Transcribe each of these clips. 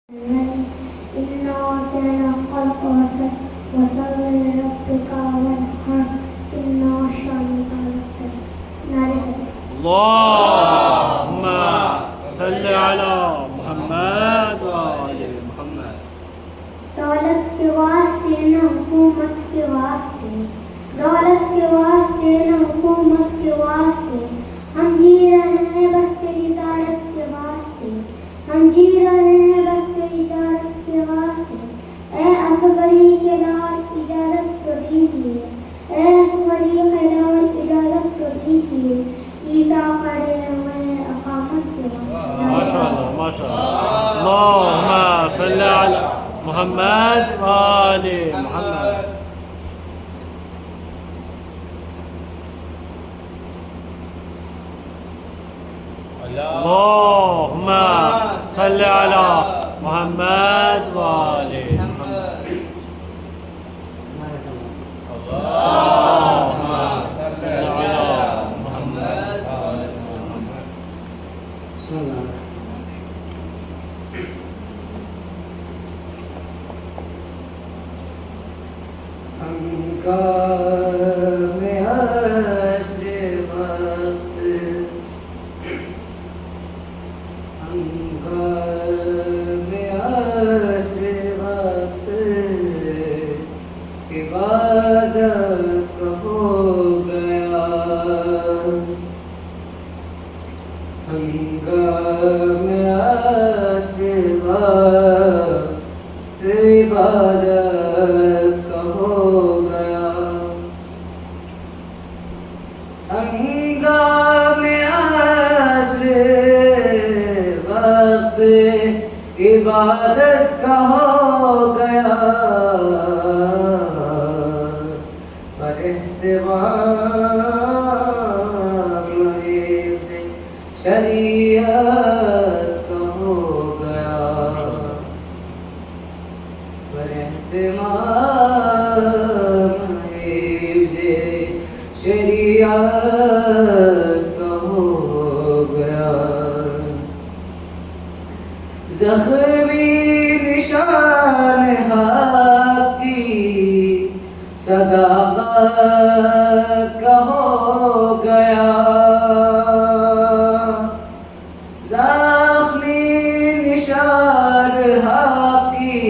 إنا أعطيناك الكوثر وصل لربك وانحر إن شانئك الأبتر. اللهم صل على محمد وآل محمد. دولت کے واسطے نہ حکومت کے واسطے، دولت کے واسطے نہ حکومت کے واسطے، ہم جی رہے ہیں بس تیری زیارت کے واسطے، ہم جی رہے ہیں بس تیری زیارت کے واسطے۔ اے اصغری کے لال اجازت تو دیجیے، اے اصغری کے لال اجازت تو دیجیے، عیسیٰ کھڑے ہوئے ہیں اقامت کے واسطے۔ ماشاءاللہ ماشاءاللہ۔ اللهم صل على محمد وآل محمد. اللهم صل على محمد وآل محمد. اللهم صل على محمد وآل محمد. بسم الله. ہنگام عصر وقت، ہنگام عصر وقت، عبادت کا ہو گیا، ہنگام عصر وقت، عبادت کا ہو گیا، ہنگام عصر وقت، عبادت کا ہو گیا، پر اہتمام حفظ شریعت کا ہو گیا، پر اہتمام حفظ شریعت کا ہو گیا، زخمی نشان حق کی صداقت کا ہو گیا، زخمی نشان حق کی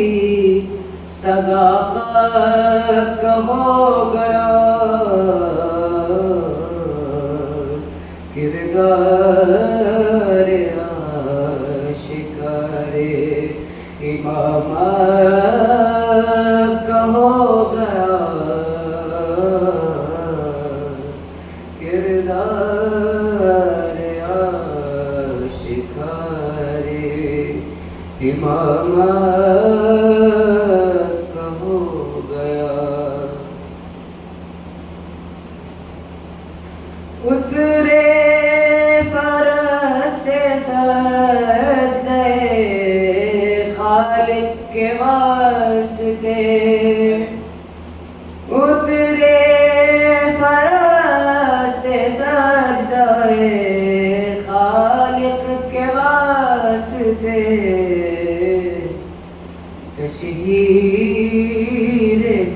صداقت کا ہو گیا، کردار عاشقار امامت کا ہو گیا، کردار عاشقار امامت کا ہو گیا، اترے فرش سے سجدے خالق کے واسطے، اترے فرش سے سجدے خالق کے واسطے، تشہیر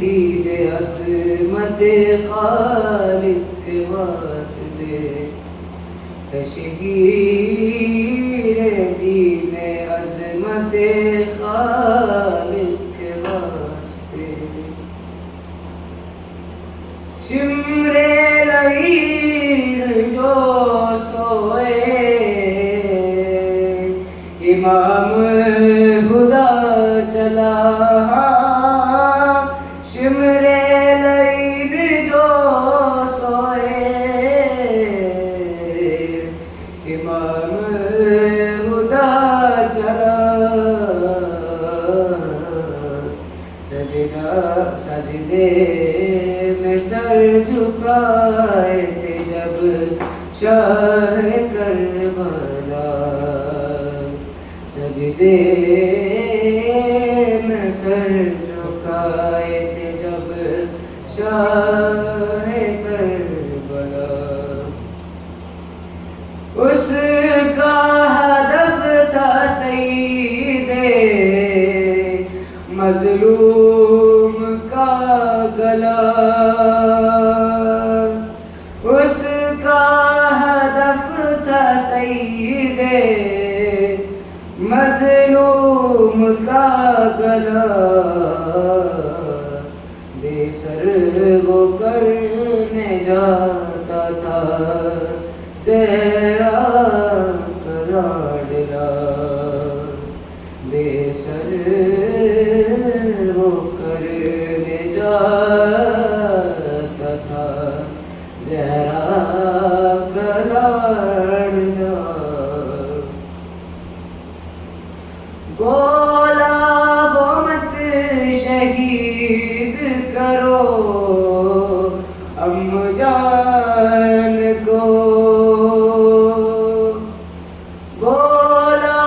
دید عظمت خالق کے واسطے، تشہیر دید عظمت خالق کے واسطے، شمر لیل جو سوئے امام ہدا چلا، شمر لیل جو سوئے امام ہدا چلا، سجدے میں سر جھکائے تھے جب شاہ کربلا، سجدے میں سر جھکائے تھے جب شاہ کربلا، اس کا ہدف تھا سید مظلوم کا گلا اس کا ہدف تھا سید مظلوم کا گلا بے سر وہ کرنے جاتا تھا زہرا کا لاڈلا بے سر وہ کرنے جاتا تھا زہرا کا لاڈلا بولا وہ مت شہید کرو ام جان کو بولا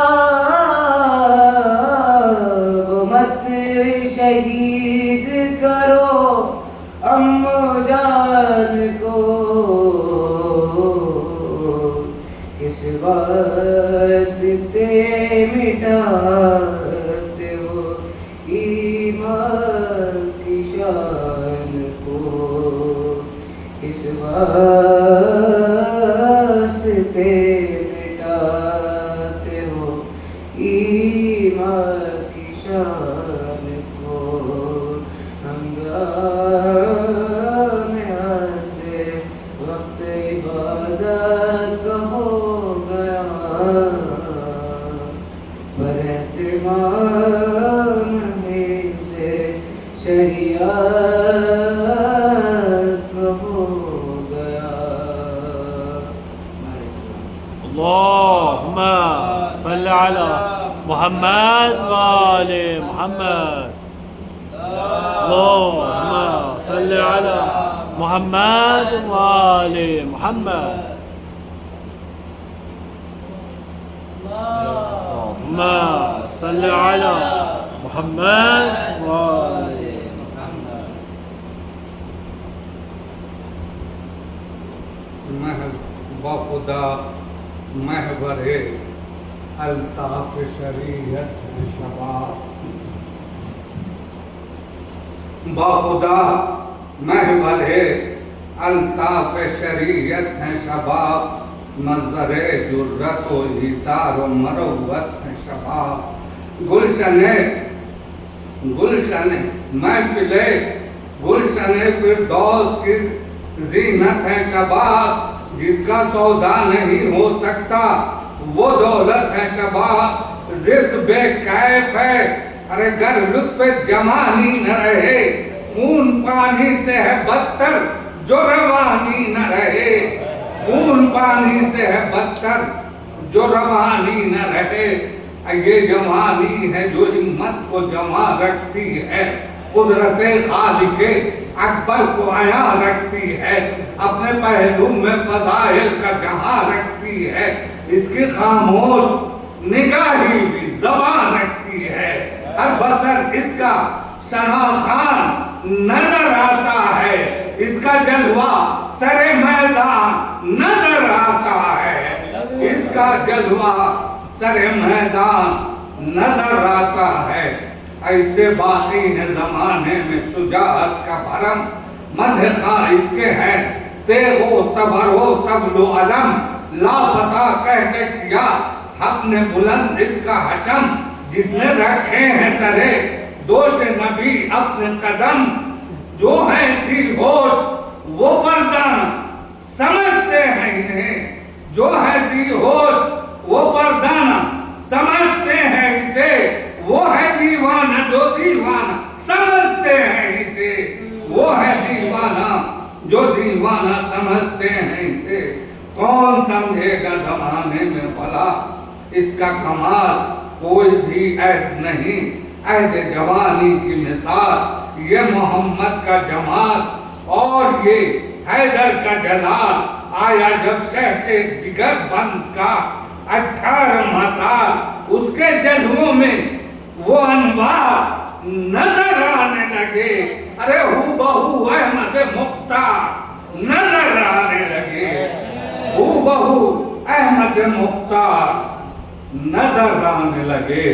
وہ مت شہید کرو ام جان کو کس واسطے مٹاتے ہو ایمان کی شان کو کس واسطے مٹاتے ہو ایمان کی شان کو ہنگام حسن وقت عبادت کا ہو گیا پر اہتمام میں سے شریعت کا ہو گیا. اللهم صل على محمد وآل محمد. اللهم صل على محمد وآل محمد. اللهم صل على محمد وآل محمد. بخدا محور الطاف شریعت شباب بخدا محور الطاف شریعت ہیں شباب منظر جرت و حصار و مروت ہیں شباب گلشن محفل گلشن فردوس کی زینت ہے شباب جس کا سودا نہیں ہو سکتا وہ دولت ہے شباب زفت بے کیف ہے ارے گر لطف جمانی نہ رہے خون پانی سے ہے بدتر جو روانی نہ رہے خون پانی سے ہے بدتر جو روانی نہ رہے یہ جوانی ہے جو ہمت کو جمع رکھتی ہے قدرت خالق اکبر کو عیاں رکھتی ہے اپنے پہلو میں فضائل کا جہاں رکھتی ہے اس کی خاموش نگاہی بھی زبان رکھتی ہے ہر بسر اس کا شناخان نظر آتا ہے اس کا جلوہ سر میدان نظر آتا ہے اس کا جلوہ سر میدان نظر آتا ہے ایسے باقی ہے زمانے میں شجاعت کا بھرم مدح خواہ اس کے ہیں تیغ و تبر و تبل و علم لافتہ کہہ کے کیا حق نے بلند اس کا حشم جس نے رکھے ہیں سرے دوش نبی اپنے قدم جو ہیں سی ہوش وہ فرزان سمجھتے ہیں انہیں جو ہے سی ہوش وہ فرزان سمجھتے ہیں اسے وہ ہے دیوانہ جو دیوانہ سمجھتے ہیں اسے وہ ہے دیوانہ جو دیوانہ سمجھتے ہیں اسے کون سمجھے گا زمانے میں بھلا اس کا کمال کوئی بھی عہد نہیں عہد جوانی کی مثال یہ محمد کا جمال اور یہ حیدر کا جلال آیا جب شہ کے جگر بند کا 18 سال اس کے جلووں میں وہ انوار نظر آنے لگے ارے ہو بہو احمد مختار نظر آنے لگے ہو بہو احمد مختار نظر آنے لگے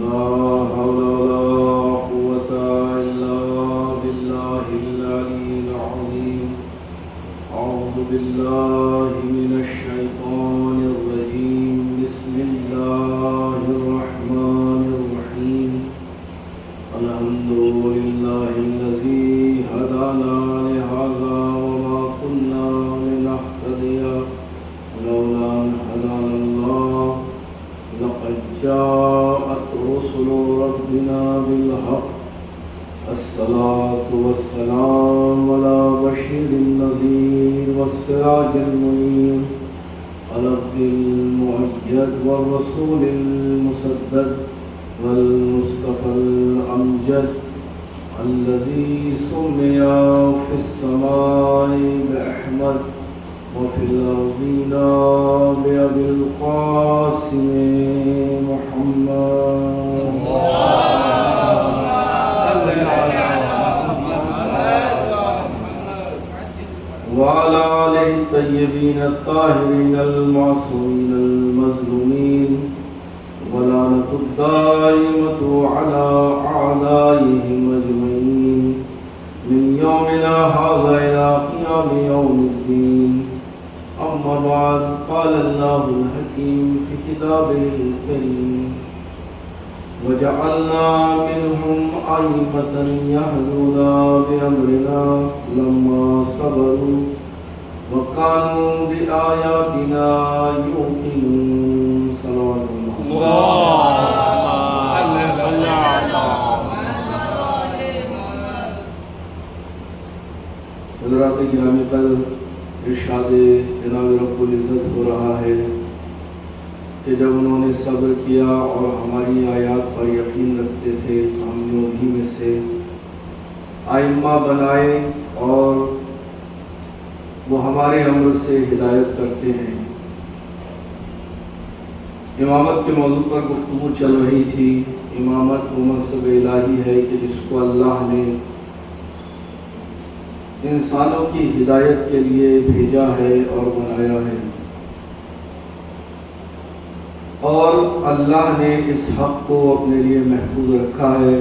لا حول ولا قوة إلا بالله العلي العظيم. أعوذ بالله من الشيطان الرجيم. بسم الله الرحمن الرحيم. الحمد لله الذي هدانا لهذا وما كنا لنهتدي لولا أن هدانا الله. لقد جاءت رسل ربنا بالحق. الصلاة والسلام على بشير النذير والسراج المنير العبد المؤيد والرسول المسدد والمصطفى الأمجد الذي سمي في السماء بأحمد وفي الأرضين بأبي القاسم محمد. وعلى آله الطيبين الطاهرين المعصومين المظلومين ولعنة الدائمة على أعدائهم أجمعين من يومنا هذا إلى قيام يوم الدين. أما بعد، قال الله الحكيم في كتابه الكريم: وجعلنا منهم أئمة يهدون بأمرنا لما صبروا وكانوا بآياتنا يوقنون. صلوات حضرات گرامی، کل ارشاد جناب رب العزت ہو رہا ہے کہ جب انہوں نے صبر کیا اور ہماری آیات پر یقین رکھتے تھے تو ہم نے انہی میں سے ائمہ بنائے اور وہ ہمارے امر سے ہدایت کرتے ہیں. امامت کے موضوع پر گفتگو چل رہی تھی. امامت وہ منصب الہی ہے کہ جس کو اللہ نے انسانوں کی ہدایت کے لیے بھیجا ہے اور بنایا ہے، اور اللہ نے اس حق کو اپنے لیے محفوظ رکھا ہے.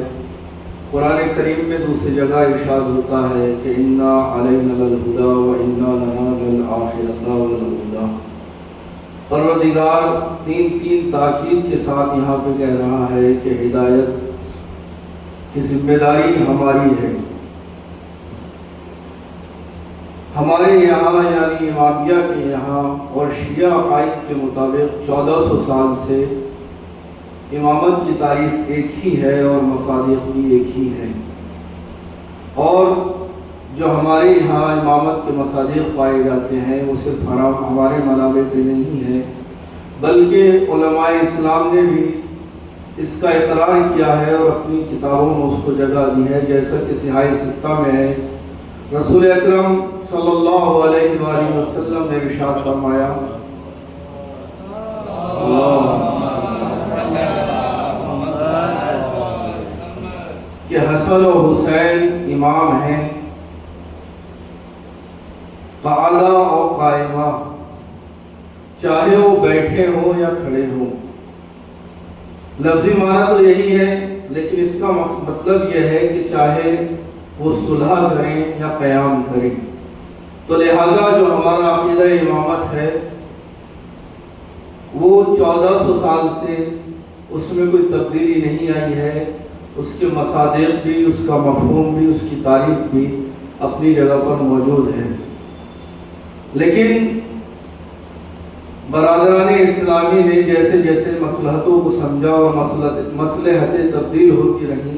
قرآن کریم میں دوسری جگہ ارشاد ہوتا ہے کہ انا علینا للہدی و انا لنا للآخرۃ والأولى. پروردگار تین تاکید کے ساتھ یہاں پہ کہہ رہا ہے کہ ہدایت کی ذمہ داری ہماری ہے. ہمارے یہاں یعنی امامیہ کے یہاں اور شیعہ عقائد کے مطابق 1400 سال سے امامت کی تعریف ایک ہی ہے اور مصادیق بھی ایک ہی ہیں. اور جو ہمارے یہاں امامت کے مصادیق پائے جاتے ہیں وہ صرف ہمارے منابع پہ نہیں ہیں، بلکہ علماء اسلام نے بھی اس کا اقرار کیا ہے اور اپنی کتابوں میں اس کو جگہ دی ہے. جیسا کہ صحاح ستہ میں ہے، رسول اکرم صلی اللہ علیہ وآلہ وسلم نے ارشاد فرمایا کہ حسن و حسین امام ہیں، قاعدہ اور قائمہ، چاہے وہ بیٹھے ہوں یا کھڑے ہوں. لفظی معنی تو یہی ہے، لیکن اس کا مطلب یہ ہے کہ چاہے وہ صلح کریں یا قیام کریں. تو لہٰذا جو ہمارا عقیدہ امامت ہے وہ 1400 سال سے اس میں کوئی تبدیلی نہیں آئی ہے. اس کے مصادیق بھی، اس کا مفہوم بھی، اس کی تعریف بھی اپنی جگہ پر موجود ہے. لیکن برادران اسلامی نے جیسے جیسے مصلحتوں کو سمجھا اور مصلحتیں تبدیل ہوتی رہیں،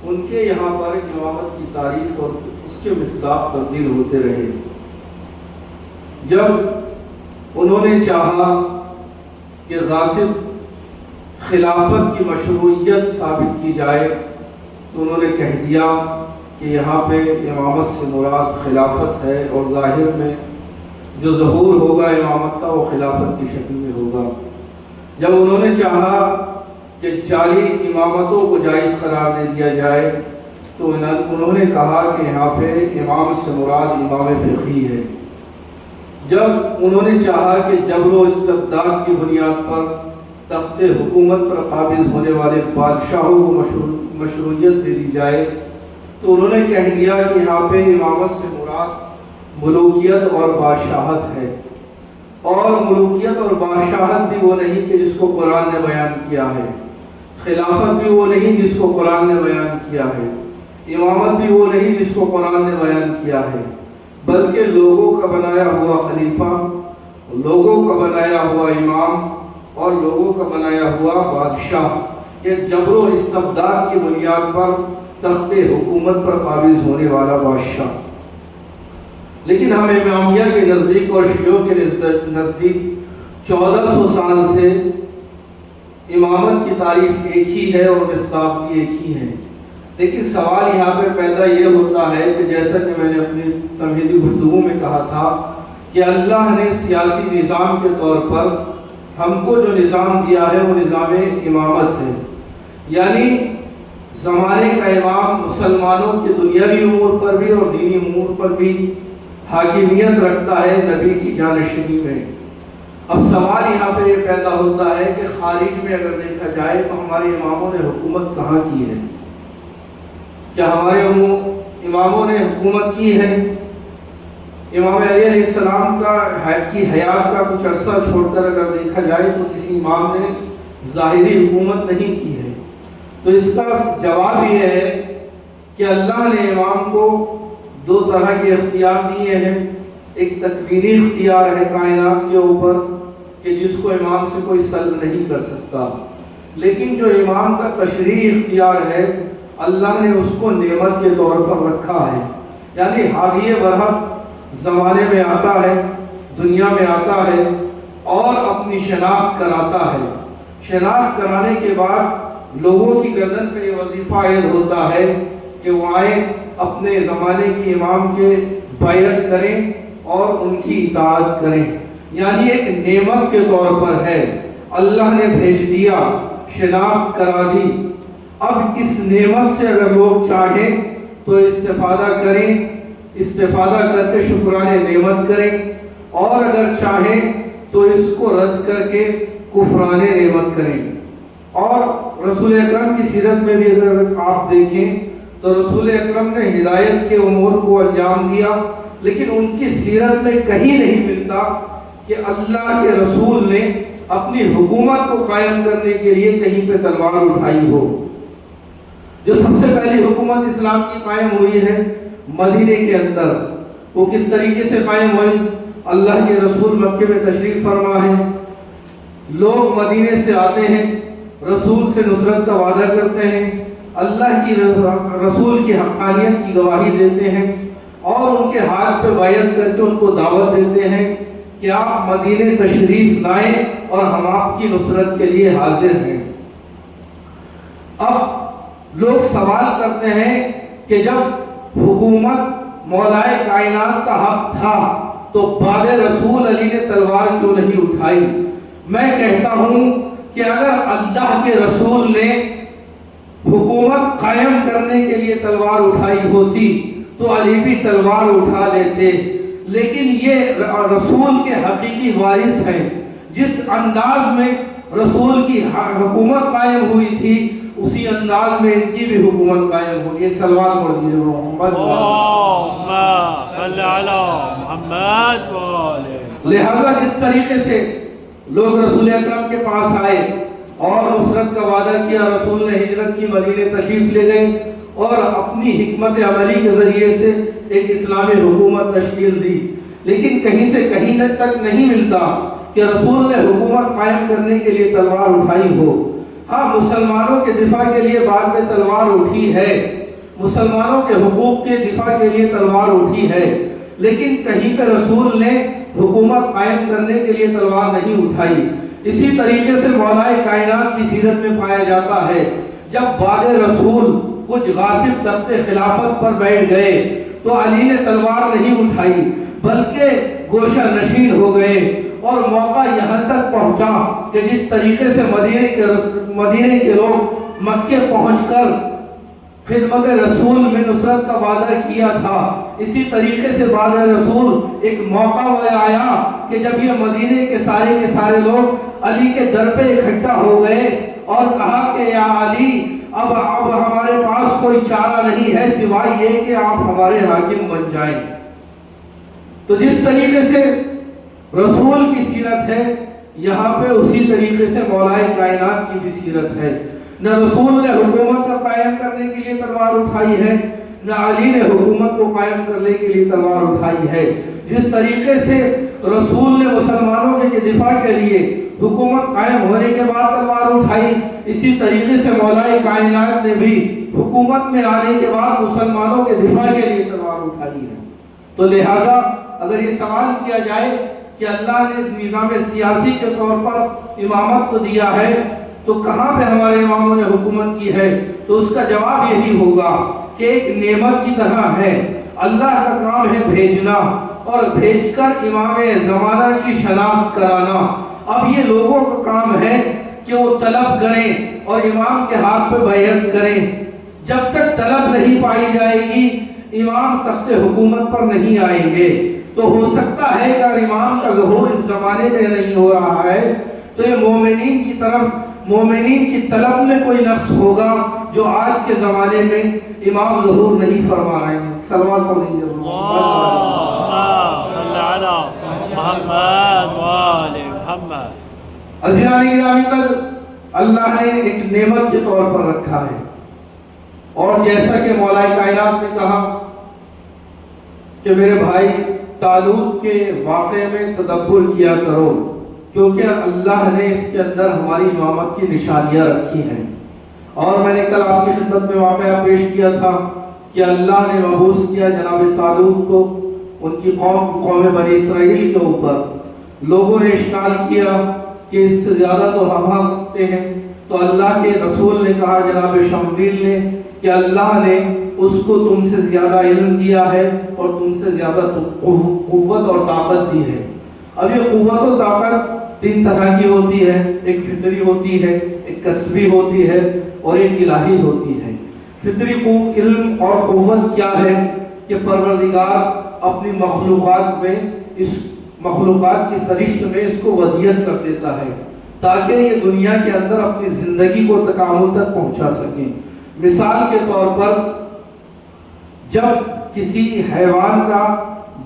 ان کے یہاں پر امامت کی تعریف اور اس کے مصداق تبدیل ہوتے رہے. جب انہوں نے چاہا کہ غاصب خلافت کی مشروعیت ثابت کی جائے تو انہوں نے کہہ دیا کہ یہاں پہ امامت سے مراد خلافت ہے، اور ظاہر میں جو ظہور ہوگا امامت کا وہ خلافت کی شکل میں ہوگا. جب انہوں نے چاہا کہ 40 امامتوں کو جائز قرار دے دیا جائے تو انہوں نے کہا کہ یہاں پہ امام سے مراد امام فقہی ہے. جب انہوں نے چاہا کہ جبر و استبداد کی بنیاد پر تخت حکومت پر قابض ہونے والے بادشاہوں کو مشروعیت دے دی جائے، تو انہوں نے کہہ دیا کہ یہاں پہ امامت سے مراد ملوکیت اور بادشاہت ہے، اور ملوکیت اور بادشاہت بھی وہ نہیں کہ جس کو قرآن نے بیان کیا ہے، خلافت بھی وہ نہیں جس کو قرآن نے بیان کیا ہے، امامت بھی وہ نہیں جس کو قرآن نے بیان کیا ہے، بلکہ لوگوں کا بنایا ہوا خلیفہ، لوگوں کا بنایا ہوا امام اور لوگوں کا بنایا ہوا بادشاہ، یہ جبر و استبداد کی بنیاد پر تخت حکومت پر قابض ہونے والا بادشاہ۔ لیکن ہم امامیہ کے نزدیک اور شیعوں کے نزدیک 1400 سال سے امامت کی تعریف ایک ہی ہے اور مصداق بھی ایک ہی ہے۔ لیکن سوال یہاں پہ پیدا یہ ہوتا ہے کہ جیسا کہ میں نے اپنی تمہیدی گفتگو میں کہا تھا کہ اللہ نے سیاسی نظام کے طور پر ہم کو جو نظام دیا ہے وہ نظام امامت ہے، یعنی زمانے کا امام مسلمانوں کے دنیاوی امور پر بھی اور دینی امور پر بھی حاکمیت رکھتا ہے نبی کی جانشینی میں۔ اب سوال یہاں پہ یہ پیدا ہوتا ہے کہ خارج میں اگر دیکھا جائے تو ہمارے اماموں نے حکومت کہاں کی ہے؟ کیا ہمارے اماموں نے حکومت کی ہے؟ امام علی علیہ السلام کی حیات کا کچھ عرصہ چھوڑ کر اگر دیکھا جائے تو کسی امام نے ظاہری حکومت نہیں کی ہے۔ تو اس کا جواب یہ ہے کہ اللہ نے امام کو دو طرح کے اختیار دیے ہیں۔ ایک تکوینی اختیار ہے کائنات کے اوپر کہ جس کو امام سے کوئی سلب نہیں کر سکتا، لیکن جو امام کا تشریعی اختیار ہے اللہ نے اس کو نعمت کے طور پر رکھا ہے، یعنی حاوی برحق زمانے میں آتا ہے، دنیا میں آتا ہے اور اپنی شناخت کراتا ہے۔ شناخت کرانے کے بعد لوگوں کی گردن پہ یہ وظیفہ عائد ہوتا ہے کہ وہ آئیں اپنے زمانے کی امام کے بیعت کریں اور ان کی اطاعت کریں، یعنی ایک نعمت کے طور پر ہے، اللہ نے بھیج دیا، شناخت کرا دی۔ اب اس نعمت سے اگر لوگ چاہیں تو استفادہ کریں، استفادہ کر کے شکرانے نعمت کریں، اور اگر چاہیں تو اس کو رد کر کے کفران نعمت کریں۔ اور رسول اکرم کی سیرت میں بھی اگر آپ دیکھیں تو رسول اکرم نے ہدایت کے امور کو انجام دیا، لیکن ان کی سیرت میں کہیں نہیں ملتا کہ اللہ کے رسول نے اپنی حکومت کو قائم کرنے کے لیے کہیں پہ تلوار اٹھائی ہو۔ جو سب سے پہلی حکومت اسلام کی قائم ہوئی ہے مدینے کے اندر، وہ کس طریقے سے قائم ہوئی؟ اللہ کے رسول مکے میں تشریف فرما ہے، لوگ مدینے سے آتے ہیں، رسول سے نصرت کا وعدہ کرتے ہیں، اللہ کی رسول کی حقانیت کی گواہی دیتے ہیں، اور ان کے ہاتھ پہ بیعت کر کے ان کو دعوت دیتے ہیں کہ آپ مدینے تشریف لائیں اور ہم آپ کی نصرت کے لیے حاضر ہیں۔ اب لوگ سوال کرتے ہیں کہ جب حکومت مولائے کائنات کا حق تھا تو بعد رسول علی نے تلوار کیوں نہیں اٹھائی؟ میں کہتا ہوں کہ اگر اللہ کے رسول نے حکومت قائم کرنے کے لیے تلوار اٹھائی ہوتی تو علی بھی تلوار اٹھا لیتے، لیکن یہ رسول کے حقیقی وارث ہیں۔ جس انداز میں رسول کی حکومت قائم ہوئی تھی اسی انداز میں ان کی بھی حکومت قائم ہوگی۔ ایک سلوات پڑھ دیجیے محمد صلی علی محمد۔ لہذا جس طریقے سے لوگ رسول اکرم کے پاس آئے اور نصرت کا وعدہ کیا، رسول نے ہجرت کی، مدینے تشریف لے گئے اور اپنی حکمت عملی کے ذریعے سے ایک اسلامی حکومت تشکیل دی، لیکن کہیں سے کہیں تک نہیں ملتا کہ رسول نے حکومت قائم کرنے کے لیے تلوار اٹھائی ہو۔ ہاں، مسلمانوں کے دفاع کے لیے بعد میں تلوار اٹھی ہے، مسلمانوں کے حقوق کے دفاع کے لیے تلوار اٹھی ہے، لیکن کہیں پہ رسول نے حکومت قائم کرنے کے لیے تلوار نہیں اٹھائی۔ اسی طریقے سے مولائے کائنات کی سیرت میں پایا جاتا ہے، جب بعد رسول کچھ غاصب تخت خلافت پر بیٹھ گئے تو علی نے تلوار نہیں اٹھائی بلکہ گوشہ نشین ہو گئے، اور موقع یہاں تک پہنچا کہ جس طریقے سے مدینے کے لوگ مکے پہنچ کر خدمت رسول میں نصرت کا وعدہ کیا تھا، اسی طریقے سے بعد رسول ایک موقع آیا کہ جب یہ مدینے کے سارے لوگ علی کے در پہ اکٹھا ہو گئے اور کہا کہ یا علی اب ہمارے پاس کوئی چارہ نہیں ہے سوائے یہ کہ آپ ہمارے حاکم بن جائیں۔ تو جس طریقے سے رسول کی سیرت ہے یہاں پہ اسی طریقے سے مولا کائنات کی بھی سیرت ہے۔ نہ رسول نے حکومت کو قائم کرنے کے لیے تلوار اٹھائی ہے، نہ علی نے حکومت کو قائم کرنے کے لیے تلوار اٹھائی ہے۔ جس طریقے سے رسول نے مسلمانوں کے دفاع کے لیے حکومت قائم ہونے کے بعد تلوار اٹھائی، اسی طریقے سے مولا کائنات نے بھی حکومت میں آنے کے بعد مسلمانوں کے دفاع کے لیے تلوار اٹھائی ہے۔ تو لہٰذا اگر یہ سوال کیا جائے کہ اللہ نے نظام سیاسی کے طور پر امامت کو دیا ہے تو کہاں پہ ہمارے اماموں نے حکومت کی ہے، تو اس کا جواب یہی ہوگا کہ ایک نعمت کی طرح ہے۔ اللہ کا کام ہے بھیجنا اور بھیج کر امام زمانہ کی شناخت کرانا۔ اب یہ لوگوں کا کام ہے کہ وہ طلب کریں اور امام کے ہاتھ پہ بیعت کریں۔ جب تک طلب نہیں پائی جائے گی امام تخت حکومت پر نہیں آئیں گے۔ تو ہو سکتا ہے کہ اگر امام کا ظہور اس زمانے میں نہیں ہو رہا ہے تو یہ مومنین کی طلب میں کوئی نقص ہوگا جو آج کے زمانے میں امام ظہور نہیں فرما رہے ہیں۔ صلوات پڑھ لیجیے محمد وآل محمد۔ عزیزان گرامی قدر، اللہ نے ایک نعمت کے طور پر رکھا ہے، اور جیسا کہ مولا کائنات نے کہا کہ میرے بھائی طالوت کے واقعے میں تدبر کیا کرو، کیونکہ اللہ نے اس کے اندر ہماری امامت کی نشانیاں رکھی ہیں۔ اور میں نے کل آپ کی خدمت میں واقعہ پیش کیا تھا کہ اللہ نے مبعوث کیا جناب طالوت کو ان کی قوم بنی اسرائیل کے اوپر۔ لوگوں نے اشکال کیا کہ اس سے زیادہ تو ہم رکھتے ہیں، تو اللہ کے رسول نے کہا جناب شمویل نے کہ اللہ نے اس کو تم سے زیادہ علم دیا ہے اور تم سے زیادہ قوت اور طاقت دی ہے۔ اب یہ قوت اور طاقت تین طرح کی ہوتی ہے، ایک فطری ہوتی ہے، ایک کسبی ہوتی ہے اور ایک الہی ہوتی ہے۔ فطری علم اور قوت کیا ہے کہ پروردگار اپنی مخلوقات میں اس مخلوقات کی سرشت میں اس کو ودیت کر دیتا ہے تاکہ یہ دنیا کے اندر اپنی زندگی کو تکامل تک پہنچا سکیں۔ مثال کے طور پر جب کسی حیوان کا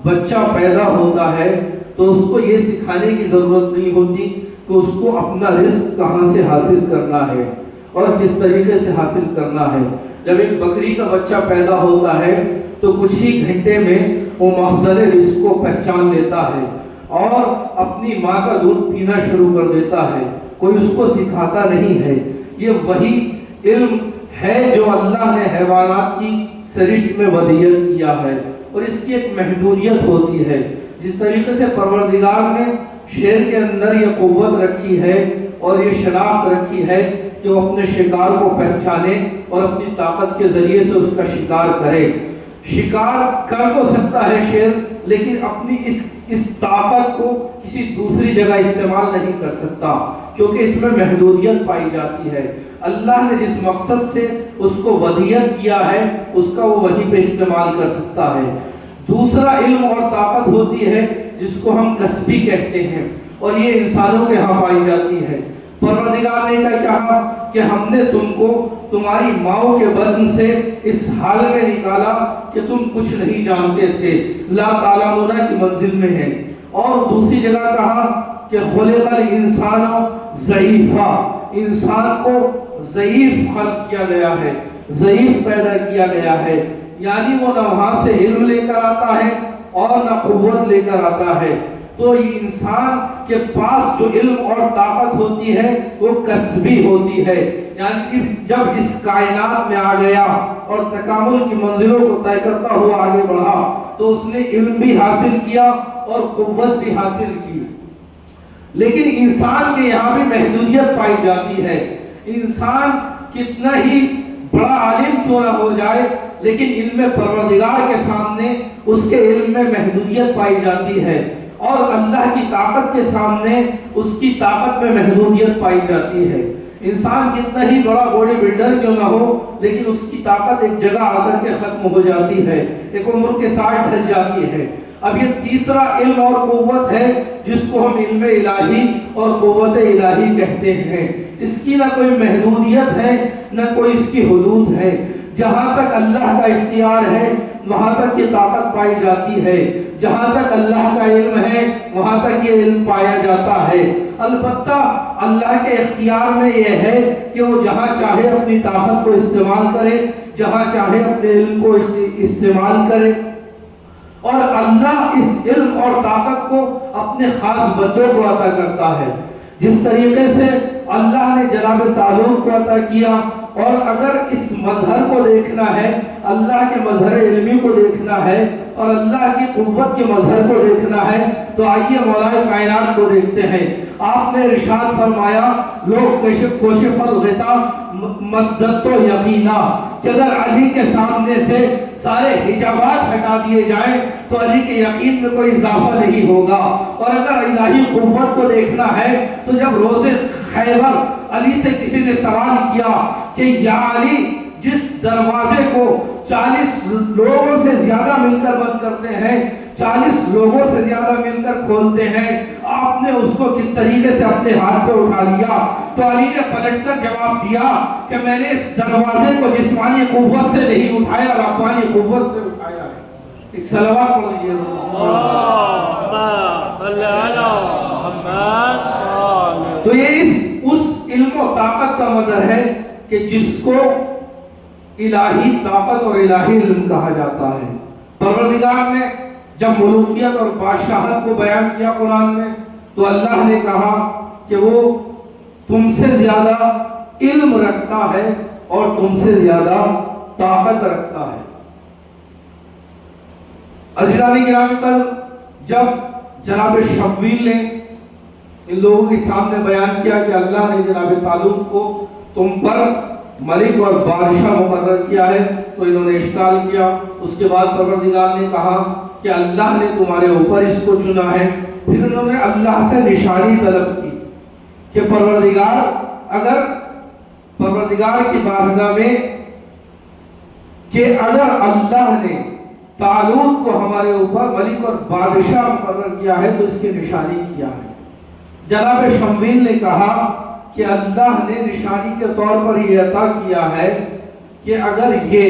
بچہ پیدا ہوتا ہے تو اس کو یہ سکھانے کی ضرورت نہیں ہوتی کہ اس کو اپنا رزق کہاں سے حاصل کرنا ہے اور کس طریقے سے حاصل کرنا ہے۔ جب ایک بکری کا بچہ پیدا ہوتا ہے تو کچھ ہی گھنٹے میں وہ مخزن رزق کو پہچان لیتا ہے اور اپنی ماں کا دودھ پینا شروع کر دیتا ہے، کوئی اس کو سکھاتا نہیں ہے۔ یہ وہی علم ہے جو اللہ نے حیوانات کی سرشت میں ودیت کیا ہے، اور اس کی ایک محدودیت ہوتی ہے۔ جس طریقے سے پروردگار نے شیر کے اندر یہ قوت رکھی ہے اور یہ شناخت رکھی ہے کہ وہ اپنے شکار کو پہچانے اور اپنی طاقت کے ذریعے سے اس کا شکار کرے۔ شکار کر تو سکتا ہے شیر، لیکن اپنی اس طاقت کو کسی دوسری جگہ استعمال نہیں کر سکتا کیونکہ اس میں محدودیت پائی جاتی ہے۔ اللہ نے جس مقصد سے اس کو ودیت کیا ہے اس کا وہ وہیں پہ استعمال کر سکتا ہے۔ دوسرا علم اور طاقت ہوتی ہے جس کو ہم کسبی کہتے ہیں، اور یہ انسانوں کے ہاں پائی جاتی ہے۔ پروردگار نے کیا کہا کہ ہم نے تم کو تمہاری ماؤں کے بدن سے اس حال میں نکالا کہ تم کچھ نہیں جانتے تھے، لا تعلمون کی منزل میں ہے۔ اور دوسری جگہ کہا کہ خلق الانسان ضعیفا، انسان کو ضعیف خلق کیا گیا ہے، ضعیف پیدا کیا گیا ہے، یعنی وہ نہ وہاں سے علم لے کر آتا ہے اور نہ قوت لے کر آتا ہے۔ تو یہ انسان کے پاس جو علم اور طاقت ہوتی ہے وہ کسبی ہوتی ہے، یعنی جب اس کائنات میں آ گیا اور تکامل کی منزلوں کو طے کرتا ہوا آگے بڑھا تو اس نے علم بھی حاصل کیا اور قوت بھی حاصل کی۔ لیکن انسان کے یہاں بھی محدودیت پائی جاتی ہے۔ انسان کتنا ہی بڑا عالم کیوں نہ ہو جائے لیکن علم پروردگار کے سامنے اس کے علم میں محدودیت پائی جاتی ہے، اور اللہ کی طاقت کے سامنے اس کی طاقت میں محدودیت پائی جاتی ہے۔ انسان کتنا ہی بڑا باڈی بلڈر کیوں نہ ہو لیکن اس کی طاقت ایک جگہ آ کر کے ختم ہو جاتی ہے، ایک عمر کے ساتھ ڈھل جاتی ہے۔ اب یہ تیسرا علم اور قوت ہے جس کو ہم علم الہی اور قوت الہی کہتے ہیں. اس کی نہ کوئی محدودیت ہے نہ کوئی اس کی حدود ہے. جہاں تک اللہ کا اختیار ہے وہاں تک یہ طاقت پائی جاتی ہے. جہاں تک اللہ کا علم ہے وہاں تک یہ علم پایا جاتا ہے. البتہ اللہ کے اختیار میں یہ ہے کہ وہ جہاں چاہے اپنی طاقت کو استعمال کرے, جہاں چاہے اپنے علم کو استعمال کرے. اور اللہ اس علم اور طاقت کو اپنے خاص بندوں کو عطا کرتا ہے. جس طریقے سے اللہ نے جناب طالوت کو عطا کیا. اور اگر اس مظہر کو دیکھنا ہے, اللہ کے مظہر علمی کو دیکھنا ہے اور اللہ کی قوت کے مظہر کو دیکھنا ہے, تو آئیے مولا کائنات کو دیکھتے ہیں. آپ نے ارشاد فرمایا لوگ کشف الغطا مصدت و یقینا, کہ اگر علی کے سامنے سے سارے حجابات ہٹا دیے جائیں تو علی کے یقین میں کوئی اضافہ نہیں ہوگا. اور اگر الہی قوت کو دیکھنا ہے تو جب روز خیبر علی سے کسی نے سوال کیا کہ یا علی, جس دروازے کو 40 لوگوں سے زیادہ مل کر بند کرتے ہیں, 40 لوگوں سے زیادہ مل کر کھولتے ہیں, آپ نے اس کو کس طریقے سے اپنے ہاتھ پہ اٹھا لیا؟ تو علی نے پلٹ کر جواب دیا کہ میں نے اس دروازے کو جسمانی قوت سے نہیں اٹھایا, روحانی قوت سے اٹھایا ہے. ایک صلوات پڑھ لیجیے. تو یہ اس علم و طاقت کا مظہر ہے کہ جس کو الہی طاقت اور الہی علم کہا جاتا ہے. پروردگار نے جب ملوکیت اور بادشاہت کو بیان کیا قرآن میں, تو اللہ نے کہا کہ وہ تم سے زیادہ علم رکھتا ہے اور تم سے زیادہ طاقت رکھتا ہے. عزیزان گرامی, کل جب جناب شمویل نے ان لوگوں کے سامنے بیان کیا کہ اللہ نے جناب طالوت کو تم پر ملک اور بادشاہ مقرر کیا ہے, تو انہوں نے اشکال کیا. اس کے بعد پروردگار نے کہا کہ اللہ نے تمہارے اوپر اس کو چنا ہے. پھر انہوں نے اللہ سے نشانی طلب کی کہ پروردگار کی بارگاہ میں کہ اگر اللہ نے طالوت کو ہمارے اوپر ملک اور بادشاہ مقرر کیا ہے تو اس کی نشانی کیا ہے. جناب شمویل نے کہا کہ اللہ نے نشانی کے طور پر یہ عطا کیا ہے کہ اگر یہ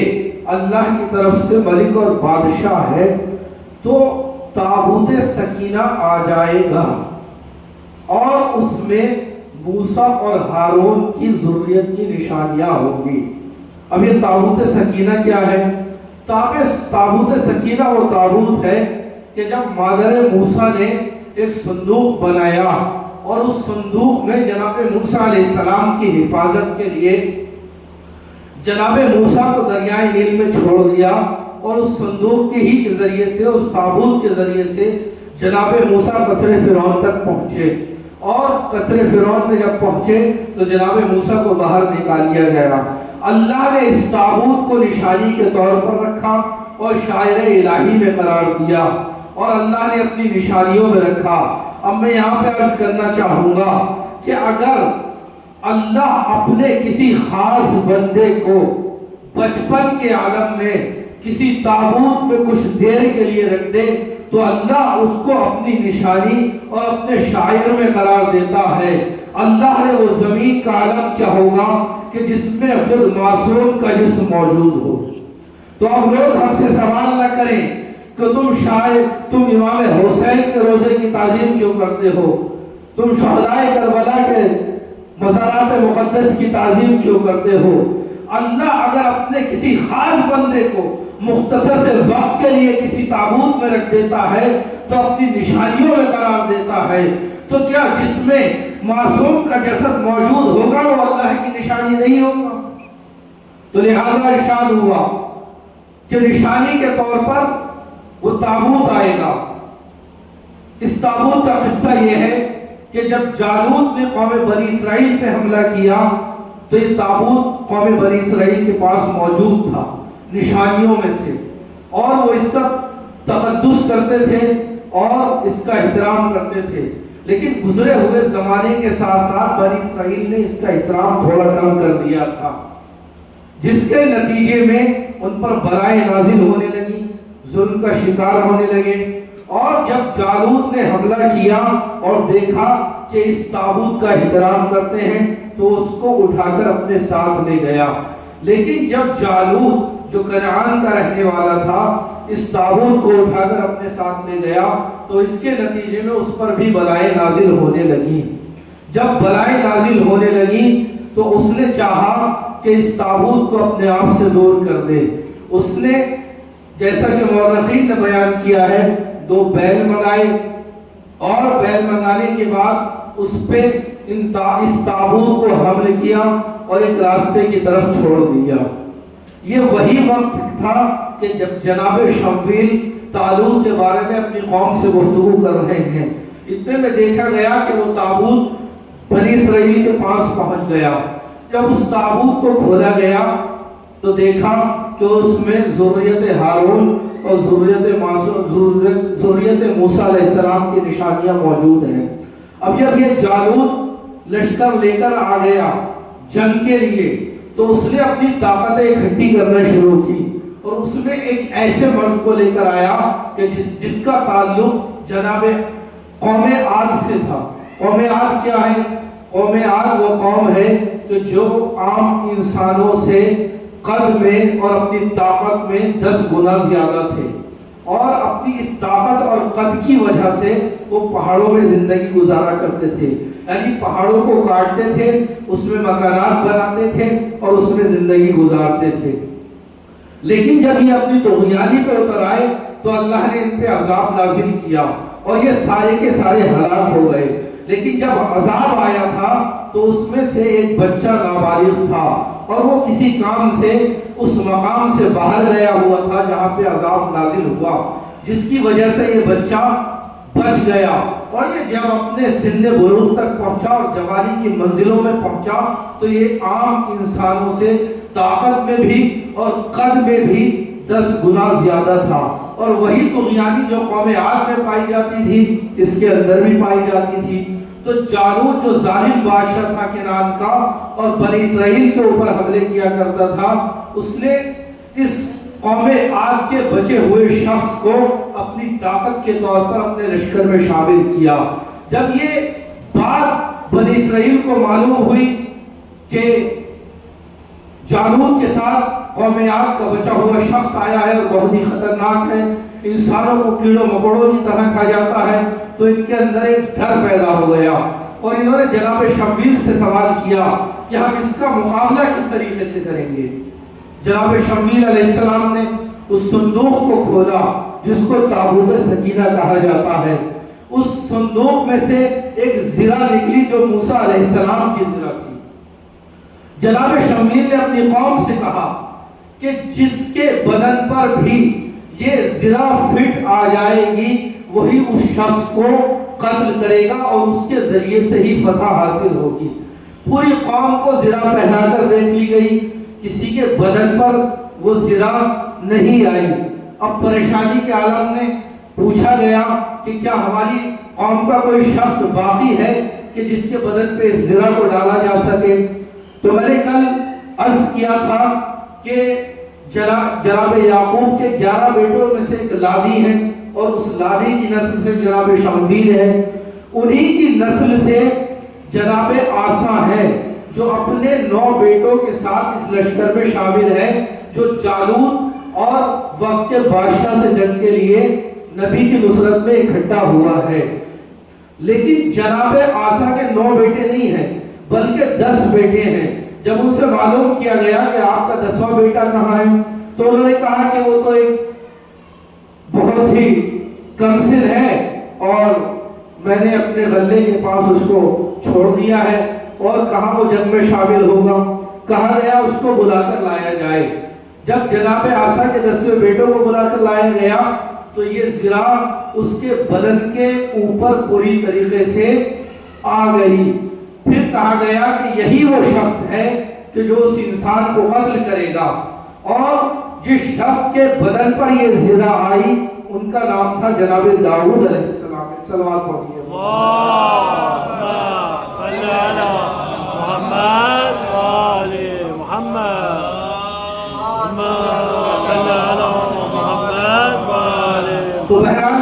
اللہ کی طرف سے ملک اور بادشاہ ہے تو تابوت سکینہ آ جائے گا اور اس میں موسیٰ اور ہارون کی ذریت کی نشانیاں ہوں گی. اب یہ تابوت سکینہ کیا ہے؟ تابوت سکینہ وہ تابوت ہے کہ جب مادر موسیٰ نے ایک صندوق بنایا اور اس صندوق میں جناب موسیٰ علیہ السلام کی حفاظت کے لیے جناب موسیٰ کو دریائے نیل میں چھوڑ دیا, اور اس صندوق کے ہی کے ذریعے سے, اس تابوت کے ذریعے سے جناب موسیٰ قصر فرعون تک پہنچے. اور قصر فرعون میں جب پہنچے تو جناب موسیٰ کو باہر نکال لیا گیا. اللہ نے اس تابوت کو نشانی کے طور پر رکھا اور شاعر الہی میں قرار دیا, اور اللہ نے اپنی نشانیوں میں رکھا. اب میں یہاں پہ عرض کرنا چاہوں گا کہ اگر اللہ اپنے کسی خاص بندے کو بچپن کے عالم میں کسی تابوت میں کچھ دیر کے لیے رکھ دے تو اللہ اس کو اپنی نشانی اور اپنے شاعر میں قرار دیتا ہے. اللہ نے وہ زمین کا عالم کیا ہوگا کہ جس میں خود معصوم کا جسم موجود ہو. تو اب لوگ ہم سے سوال نہ کریں کہ تم امام حسین کے روزے کی تعظیم کیوں کرتے ہو, تم شہدائے کربلا کے مزارات مقدس کی تعظیم کیوں کرتے ہو. اللہ اگر اپنے کسی خاص بندے کو مختصر سے وقت کے لیے کسی تابوت میں رکھ دیتا ہے تو اپنی نشانیوں میں قرار دیتا ہے, تو کیا جس میں معصوم کا جسد موجود ہوگا وہ اللہ کی نشانی نہیں ہوگا؟ تو لہذا ارشاد ہوا کہ نشانی کے طور پر وہ تابوت آئے گا. اس تابوت کا قصہ یہ ہے کہ جب جالوت نے قوم بنی اسرائیل پہ حملہ کیا تو یہ تابوت قوم بنی اسرائیل کے پاس موجود تھا نشانیوں میں سے, اور وہ اس کا تقدس کرتے تھے اور اس کا احترام کرتے تھے. لیکن گزرے ہوئے زمانے کے ساتھ ساتھ بنی اسرائیل نے اس کا احترام تھوڑا کم کر دیا تھا, جس کے نتیجے میں ان پر بلائیں نازل ہونے لگی, ظلم کا شکار ہونے لگے, اور جب جالوت نے حملہ کیا اور دیکھا کہ اس تابوت کا احترام کرتے ہیں تو اس کو اٹھا کر اپنے ساتھ لے گیا. لیکن جب جالوت جو کنعان کا رہنے والا تھا اس تابوت کو اٹھا کر اپنے ساتھ لے گیا تو اس کے نتیجے میں اس پر بھی بلائیں نازل ہونے لگی. جب بلائیں نازل ہونے لگی تو اس نے چاہا کہ اس تابوت کو اپنے آپ سے دور کر دے. اس نے جیسا کہ مورخین نے بیان کیا ہے 2 بیل منگائے اور بیل منگانے کے بعد اس پہ اس تابوت کو حمل کیا اور ایک راستے کی طرف چھوڑ دیا. یہ وہی وقت تھا کہ جب جناب شمویل طالوت کے بارے میں اپنی قوم سے گفتگو کر رہے ہیں. اتنے میں دیکھا گیا کہ وہ تابوت بنی اسرائیل کے پاس پہنچ گیا. جب اس تابوت کو کھولا گیا تو دیکھا کہ اس میں ذریت ہارون اور ذریت موسیٰ علیہ السلام کی نشانیاں موجود ہیں. اب جب یہ جالوت لشکر لے کر آ گیا جنگ کے لیے تو اس نے اپنی طاقتیں اکٹھی کرنا شروع کی اور اس میں ایک ایسے مرد کو لے کر آیا کہ جس کا تعلق جناب قوم عاد سے تھا. قوم عاد کیا ہے؟ قوم عاد وہ قوم ہے کہ جو عام انسانوں سے قد میں اور اپنی طاقت میں 10 گنا زیادہ تھے اور اپنی اس طاقت اور قد کی وجہ سے وہ پہاڑوں میں زندگی گزارا کرتے تھے. یعنی پہاڑوں کو کاٹتے تھے, اس میں مکانات بناتے تھے اور اس میں زندگی گزارتے تھے. لیکن جب یہ اپنی طغیانی پہ اتر آئے تو اللہ نے ان پہ عذاب نازل کیا اور یہ سارے کے سارے ہلاک ہو گئے. لیکن جب عذاب آیا تھا تو اس میں سے ایک بچہ نابالغ تھا اور وہ کسی کام سے اس مقام سے باہر گیا ہوا تھا جہاں پہ عذاب نازل ہوا, جس کی وجہ سے یہ بچہ بچ گیا. اور یہ جب اپنے سن بلوغ تک پہنچا اور جوانی کی منزلوں میں پہنچا تو یہ عام انسانوں سے طاقت میں بھی اور قد میں بھی 10 گنا زیادہ تھا. اور وہی طغیانی جو قوم عاد میں پائی جاتی تھی اس کے اندر بھی پائی جاتی تھی. تو جالوت جو ظالم بادشاہ تھا کنعان کا اور بنی اسرائیل کے اوپر حملے کیا کرتا تھا, اس نے اس قوم عاد کے بچے ہوئے شخص کو اپنی طاقت کے طور پر اپنے لشکر میں شامل کیا. جب یہ بات بنی اسرائیل کو معلوم ہوئی کہ جالوت کے ساتھ قوم عاد کا بچا ہوا شخص آیا ہے اور بہت ہی خطرناک ہے, انسانوں کو کیڑوں مکوڑوں کی طرح کھا جاتا ہے, تو ان کے اندر ایک ڈر پیدا ہو گیا اور انہوں نے جناب شمویل سے سوال کیا کہ ہم اس کا مقابلہ کس طریقے سے کریں گے. جناب شمویل علیہ السلام نے اس صندوق کو کھولا جس کو تابوت سکینہ کہا جاتا ہے. اس صندوق میں سے ایک زرہ نکلی جو موسیٰ علیہ السلام کی زرہ تھی. جناب شمویل نے اپنی قوم سے کہا کہ جس کے بدن پر بھی یہ زرہ فٹ آ جائے گی وہی اس شخص کو قتل کرے گا اور اس کے ذریعے سے ہی فتح حاصل ہوگی. پوری قوم کو زرہ پہنا کر دیکھ لی گئی, کسی کے بدن پر وہ زرہ نہیں آئی. اب پریشانی کے عالم میں پوچھا گیا کہ کیا ہماری قوم کا کوئی شخص باقی ہے کہ جس کے بدن پہ اس زرہ کو ڈالا جا سکے. تو میں نے کل عرض کیا تھا کہ جناب یعقوب کے 11 بیٹوں میں سے ایک لادی ہے اور اس لادی کی نسل سے جناب شمویل ہے. انہی کی نسل سے جناب آسا ہے جو اپنے 9 بیٹوں کے ساتھ اس لشکر میں شامل ہے جو جالوت اور وقت کے بادشاہ سے جنگ کے لیے نبی کی نصرت میں اکٹھا ہوا ہے. لیکن جناب آسا کے 9 بیٹے نہیں ہیں بلکہ 10 بیٹے ہیں. جب ان سے معلوم کیا گیا کہ آپ کا 10واں بیٹا کہاں ہے تو انہوں نے کہا کہ وہ تو ایک بہت ہی کمسن ہے اور میں نے اپنے غلے کے پاس اس کو چھوڑ دیا ہے اور کہاں وہ جنگ میں شامل ہوگا. کہا گیا اس کو بلا کر لایا جائے. جب جناب آسا کے 10ویں بیٹوں کو بلا کر لایا گیا تو یہ زرہ اس کے بدن کے اوپر پوری طریقے سے آ گئی. پھر کہا گیا کہ یہی وہ شخص ہے کہ جو اس انسان کو قتل کرے گا, اور جس شخص کے بدن پر یہ زرہ آئی ان کا نام تھا جناب داؤد علیہ السلام. صلوات پڑھیے اللهم صل على محمد وآل محمد. اللهم صل على محمد وآل. تو بہرحال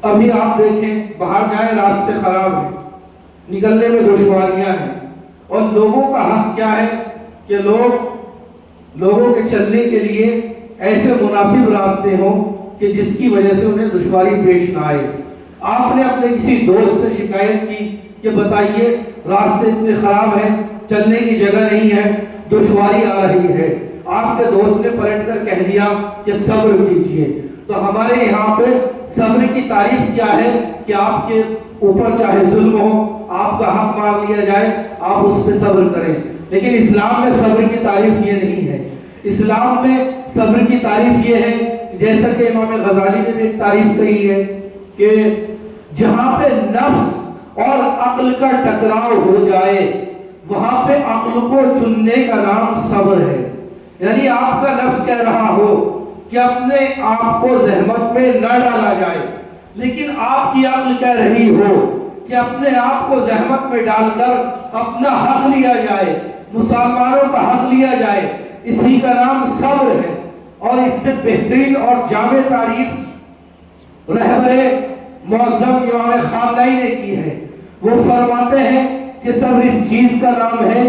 ابھی آپ دیکھیں باہر جائیں راستے خراب ہیں، نکلنے میں دشواریاں ہیں، اور لوگوں کا حق کیا ہے کہ لوگوں کے چلنے کے لیے ایسے مناسب راستے ہوں کہ جس کی وجہ سے انہیں دشواری پیش نہ آئے۔ آپ نے اپنے کسی دوست سے شکایت کی کہ بتائیے راستے اتنے خراب ہیں، چلنے کی جگہ نہیں ہے، دشواری آ رہی ہے، آپ کے دوست نے پلٹ کر کہہ دیا کہ صبر کیجئے، تو ہمارے یہاں پہ صبر کی تعریف کیا ہے کہ آپ کے اوپر چاہے ظلم ہو، آپ کا حق مار لیا جائے، آپ اس پہ صبر کریں۔ لیکن اسلام میں صبر کی تعریف یہ نہیں ہے۔ اسلام میں صبر کی تعریف یہ ہے، جیسا کہ امام غزالی نے بھی ایک تعریف کہی ہے کہ جہاں پہ نفس اور عقل کا ٹکراؤ ہو جائے وہاں پہ عقل کو چننے کا نام صبر ہے۔ یعنی آپ کا نفس کہہ رہا ہو کہ اپنے آپ کو زحمت میں نہ ڈالا جائے، لیکن آپ کی عقل کہہ رہی ہو کہ اپنے آپ کو زحمت میں ڈال کر اپنا حق لیا جائے، مسلمانوں کا حق لیا جائے، اسی کا نام صبر ہے۔ اور اس سے بہترین اور جامع تعریف رہبر معظم امام خامنہئی نے کی ہے۔ وہ فرماتے ہیں کہ صبر اس چیز کا نام ہے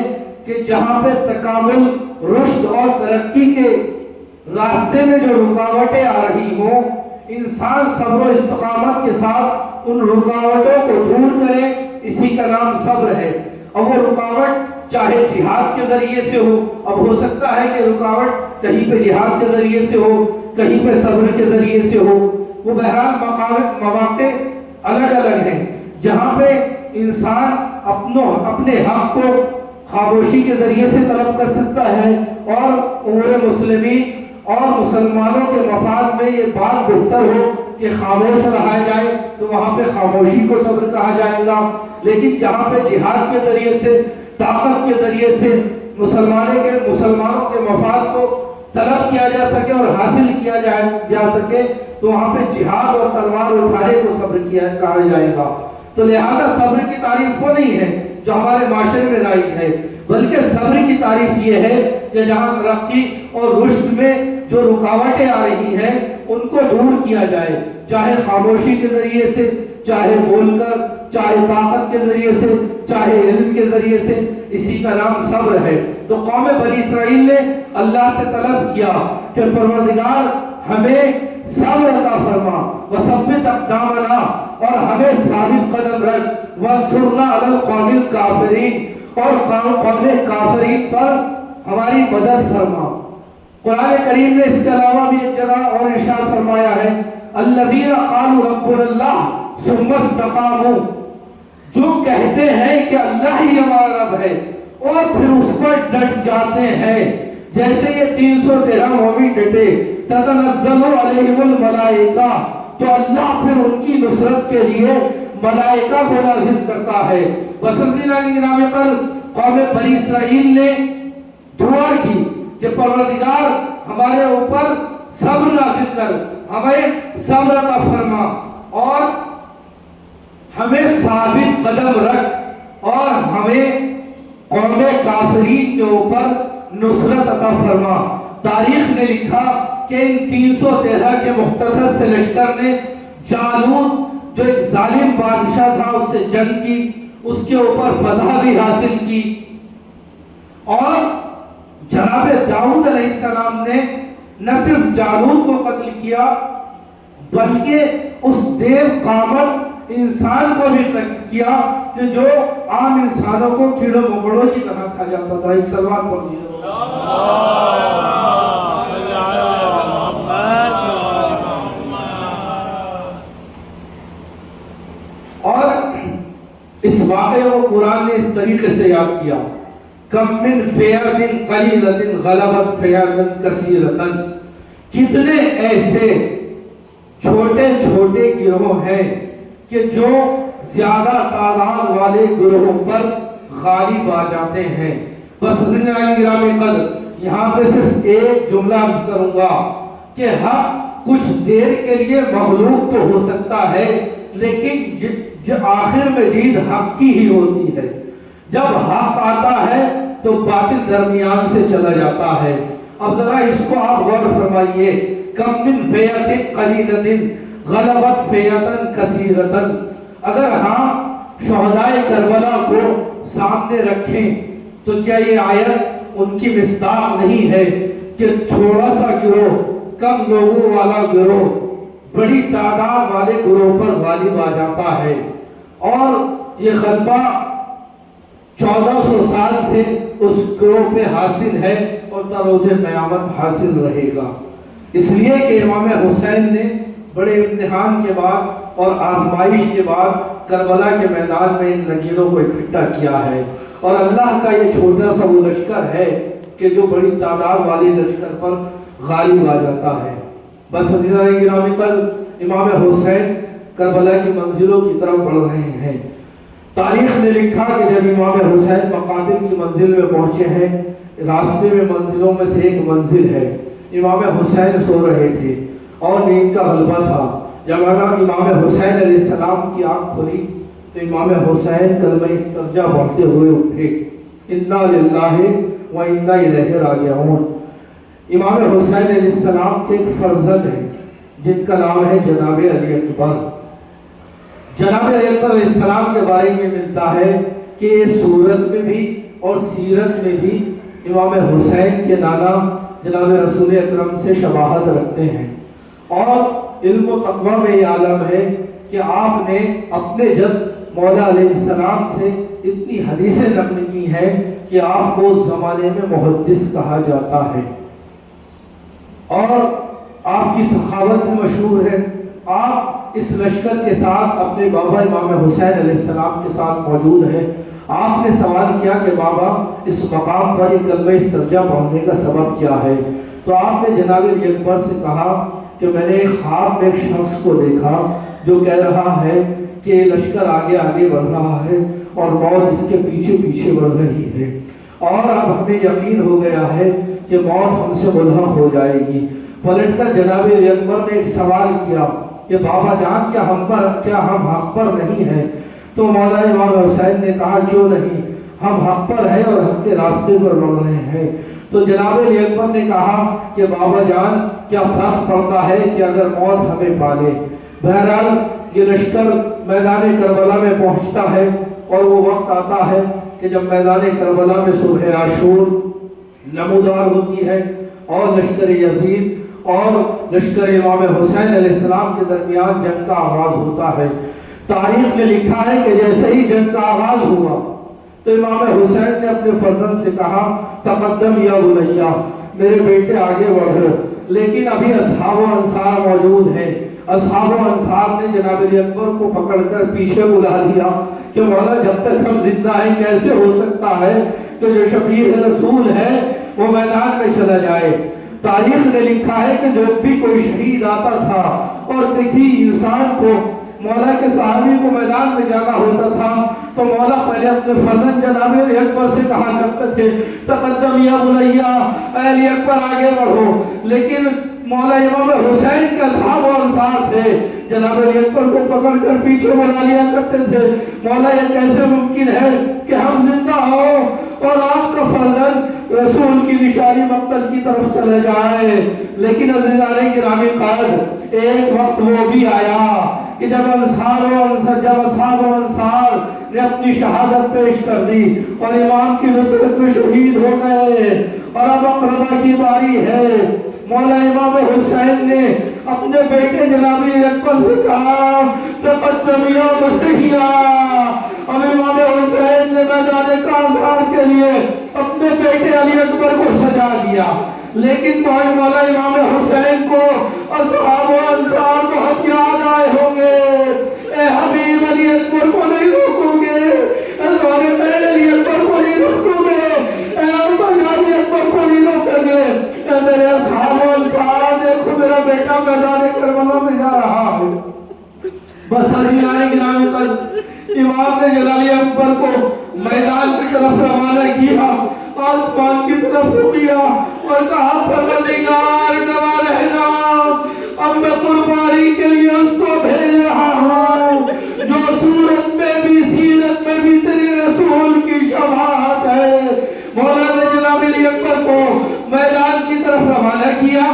کہ جہاں پہ تکامل، رشد اور ترقی کے راستے میں جو رکاوٹیں آ رہی ہوں، انسان صبر و استقامت کے ساتھ ان رکاوٹوں کو دور کرے، اسی کا نام صبر ہے۔ اب وہ رکاوٹ چاہے جہاد کے ذریعے سے ہو، اب ہو سکتا ہے کہ رکاوٹ کہیں پہ جہاد کے ذریعے سے ہو، کہیں پہ صبر کے ذریعے سے ہو، وہ بہرحال مواقع الگ الگ ہیں جہاں پہ انسان اپنے حق کو خاموشی کے ذریعے سے طلب کر سکتا ہے، اور امور مسلمین اور مسلمانوں کے مفاد میں یہ بات بہتر ہو کہ خاموش رہا جائے تو وہاں پہ خاموشی کو صبر کہا جائے گا۔ لیکن جہاں پہ جہاد کے ذریعے سے، طاقت کے ذریعے سے مسلمانوں کے مفاد کو طلب کیا جا سکے اور حاصل کیا جا سکے تو وہاں پہ جہاد اور تلوار اٹھانے کو صبر کہا جائے گا۔ تو لہذا صبر کی تعریف وہ نہیں ہے جو ہمارے معاشرے میں رائج ہے، بلکہ صبر کی تعریف یہ ہے کہ جہاں ترقی اور رشد میں جو رکاوٹیں آ رہی ہیں ان کو دور کیا جائے، چاہے خاموشی کے ذریعے سے، چاہے بول کر، چاہے طاقت کے ذریعے سے، چاہے علم کے ذریعے سے، اسی کا نام صبر ہے۔ تو قوم بنی اسرائیل نے اللہ سے طلب کیا کہ پروردگار ہمیں صبر عطا فرما، وثبت اقدامنا، اور ہمیں ثابت قدم رکھ، وانصرنا علی القوم الکافرین، اور قوم کافرین پر ہماری مدد فرما۔ قرآن کریم نے اس کے علاوہ بھی ایک جگہ اور ارشاد فرمایا ہے، الذین قالوا ربنا اللہ ثم استقاموا، جو کہتے ہیں کہ اللہ ہی ہمارا رب ہے اور پھر اس پر ڈٹ جاتے ہیں، جیسے یہ 313 مومن ڈٹے، تتنزل علیہم الملائکہ، تو اللہ پھر ان کی نصرت کے لیے ملائکہ کو نازل کرتا ہے۔ بسنزینہ کی نام پر قوم بنی اسرائیل نے دعا کی کہ پروردگار ہمارے اوپر صبر نازل کر، ہمیں صبر عطا فرما، اور ہمیں ثابت قدم رکھ، اور ہمیں قوم کافرین کے اوپر نصرت عطا فرما۔ تاریخ نے لکھا کہ ان 313 کے مختصر سے لشکر نے جالوت جو ایک ظالم بادشاہ تھا اس سے جنگ کی، اس کے اوپر فتح بھی حاصل کی، اور جناب داؤد علیہ السلام نے نہ صرف جالوت کو قتل کیا بلکہ اس دیو قامت انسان کو بھی قتل کیا کہ جو عام انسانوں کو کیڑوں مکوڑوں کی طرح کھا جاتا تھا۔ ایک سلوات پڑھیے۔ اور اس واقعے کو قرآن نے اس طریقے سے یاد کیا، کم من فیعۃ قلیلۃ غلبت فیعۃ کثیرۃ، کتنے ایسے چھوٹے چھوٹے گروہ ہیں کہ جو زیادہ تعداد والے گروہوں پر غالب آ جاتے ہیں۔ بس حضرات گرامی قدر، یہاں پہ صرف ایک جملہ عرض کروں گا کہ حق کچھ دیر کے لیے مغلوب تو ہو سکتا ہے، لیکن آخر میں جیت حق کی ہی ہوتی ہے۔ جب حق آتا ہے تو باطل درمیان سے چلا جاتا ہے۔ اب ذرا اس کو آپ غور فرمائیے، کم من فیعۃ قلیلۃ غلبت فیعتن کثیرتن. اگر ہاں شہدائے کربلا کو سامنے رکھیں تو کیا یہ آیت ان کی مصداق نہیں ہے کہ تھوڑا سا گروہ، کم لوگوں والا گروہ بڑی تعداد والے گروہ پر غالب آ جاتا ہے، اور یہ غلبہ 1400 سال سے اس گروہ پہ حاصل ہے اور تا روز قیامت حاصل رہے گا. اس لیے کہ امام حسین نے بڑے امتحان کے بعد اور آزمائش کے بعد کربلا کے میدان میں ان نگینوں کو اکٹھا کیا ہے، اور اللہ کا یہ چھوٹا سا وہ لشکر ہے کہ جو بڑی تعداد والی لشکر پر غالب آ جاتا ہے. بس عزیزان گرامی، کل امام حسین کربلا کی منزلوں کی طرف بڑھ رہے ہیں. تاریخ نے لکھا کہ جب امام حسین مقابل کی منزل میں پہنچے ہیں، راستے میں منزلوں میں سے ایک منزل ہے، امام حسین سو رہے تھے اور نیند کا غلبہ تھا. جب امام حسین علیہ السلام کی آنکھ کھلی تو امام حسین کلمہ استرجاع پڑھتے ہوئے اٹھے، انا للہ و انا الیہ راجعون. امام حسین علیہ السلام کے ایک فرزند ہیں جن کا نام ہے جناب علی اکبر. جناب علی اکبر علیہ السلام کے بارے میں ملتا ہے کہ یہ سورت میں بھی اور سیرت میں بھی امام حسین کے نانا جناب رسول اکرم سے شباہت رکھتے ہیں، اور علم و تقوی میں یہ عالم ہے کہ آپ نے اپنے جد مولا علیہ السلام سے اتنی حدیثیں نقل کی ہیں کہ آپ کو اس زمانے میں محدث کہا جاتا ہے، اور آپ کی سخاوت بھی مشہور ہے. آپ اس لشکر کے ساتھ اپنے بابا امام حسین علیہ السلام کے ساتھ موجود ہیں. آپ نے سوال کیا کہ بابا اس مقام پر یہ کلمہ استرجاع پڑھنے کا سبب کیا ہے؟ تو آپ نے جناب علی اکبر سے کہا کہ میں نے خواب میں ایک شخص کو دیکھا جو کہہ رہا ہے کہ لشکر آگے آگے بڑھ رہا ہے اور موت اس کے پیچھے پیچھے بڑھ رہی ہے، اور اب ہمیں یقین ہو گیا ہے کہ موت ہم سے ملحق ہو جائے گی. پلٹ کر جناب علی اکبر نے ایک سوال کیا کہ بابا جان کیا ہم حق پر نہیں ہیں؟ تو مولا امام حسین نے کہا کیوں نہیں، ہم حق پر ہیں اور حق کے راستے پر بڑھ رہے ہیں. تو جناب علی اکبر نے کہا کہ بابا جان کیا فرق پڑتا ہے کہ اگر موت ہمیں پالے. بہرحال یہ لشکر میدان کربلا میں پہنچتا ہے، اور وہ وقت آتا ہے کہ جب میدان کربلا میں صبح عاشور نمودار ہوتی ہے اور لشکر یزید اور لشکر امام حسین علیہ السلام کے درمیان جنگ کا آغاز ہوتا ہے. تاریخ میں لکھا ہے کہ جیسے ہی جنگ کا آغاز ہوا تو امام حسین نے اپنے فرزند سے کہا تقدم یا بنیا، میرے بیٹے آگے بڑھو. لیکن ابھی اصحاب و انصار موجود ہیں. اصحاب و انصار نے جناب علی اکبر کو پکڑ کر پیچھے بلا لیا کہ مولا جب تک ہم زندہ ہیں کیسے ہو سکتا ہے کہ جو شفیع رسول ہے وہ میدان میں چلا جائے. تاریخ نے لکھا ہے کہ جب بھی کوئی شہید آتا تھا اور کسی انسان کو مولا کے صحابی کو میدان میں جانا ہوتا تھا تو مولا پہلے اپنے فرزند جناب علی اکبر سے کہا کرتے تھے تقدم یا بنیا، اے علی اکبر آگے بڑھو. لیکن مولا امام حسین کے اصحاب و انصار تھے، جناب علی اکبر کو پکڑ کر پیچھے بنا لیا کرتے تھے. مولا یہ کیسے ممکن ہے کہ ہم زندہ ہو اور آپ کا فرزند رسول کی نشانی مقتل کی طرف چلے جائے. لیکن عزیزان گرامی قدر ایک وقت وہ بھی آیا کہ جب اصحاب و انصار نے اپنی شہادت پیش کر دی اور امام کی نصرت میں شہید ہو گئے، اور اب اقربا کی باری ہے. مولا امام حسین نے اپنے بیٹے جناب علی اکبر سے کہا تقدم یا بنیا. اب امام حسین نے میدان کارزار کے لیے اپنے بیٹے علی اکبر کو سجا دیا. لیکن مولا امام حسین کو اصحاب و انصار بہت یاد آئے ہوں گے. اے حبیب علی اکبر کو نہیں روکو گے، اے سونے پہلے علی اکبر کو نہیں روکو گے، اے علی اکبر کو نہیں روکو گے. اے میرے اصحاب و انصار دیکھو میرا بیٹا میدان کربلا میں جا رہا ہے. بس عزیزان گرامی قدر امام نے جلالی اکبر کو میدان کی طرف روانہ کیا، آسمان کی طرف کیا اور کہا پروردگار گواہ رہنا، اب میں قربانی کے لیے اس کو بھیج رہا ہوں جو صورت میں بھی سیرت میں بھی تیرے رسول کی شفاعت ہے. مولا نے جناب علی اکبر کو میدان کی طرف روانہ کیا،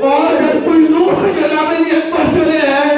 اور جب کوئی دور جناب علی اکبر چلے ہیں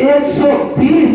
120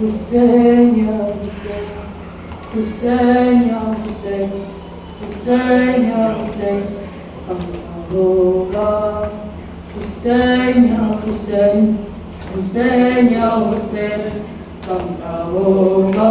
Hussein, ya Hussein, Hussein, ya Hussein, Hussein, ya Hussein, kamna hoga. Hussein, ya Hussein, Hussein, ya Hussein, kamna hoga.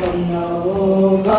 kamna hoga.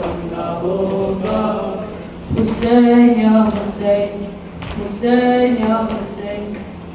kamna hoga. Hussein, ya Hussein, Hussein, ya Hussein,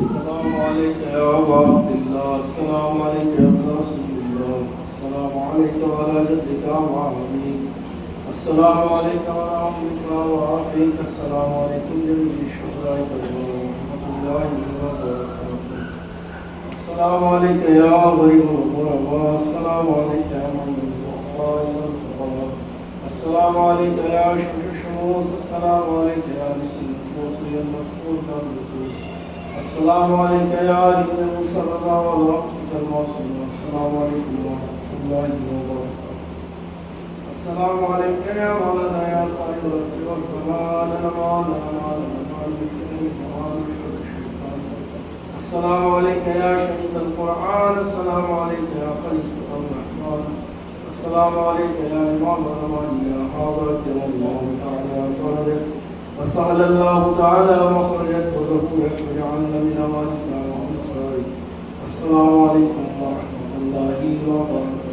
السلام عليك يا أبا عبد الله السلام عليك يا ابن رسول الله السلام عليك وعلى جدك وعميك السلام عليك وعلى عمك وعافيك السلام عليكم جميع الشهداء ورحمة الله وبركاته السلام عليك يا غريب الغرباء السلام عليك يا من الوفاء والفقراء السلام عليك يا شمس الشموس السلام عليك يا نسل النفوس المغفور بالنفوس السلام عليك يا علي بن موسى الرضا والوقت الموصل السلام عليكم ورحمة الله وبركاته السلام عليك يا مولانا يا صاحب الرسول والزمان الأمان الأمان الأمان بكل الأمان بشر الشيطان السلام عليك يا شهيد القرآن السلام عليك يا خليفة الرحمن السلام عليك يا إمام الرحمن يا حاضر جل الله تعالى فرجك وسهل الله تعالى مخرجك وظهورك وجعلنا من أمانك وأنصارك السلام عليكم ورحمة الله وبركاته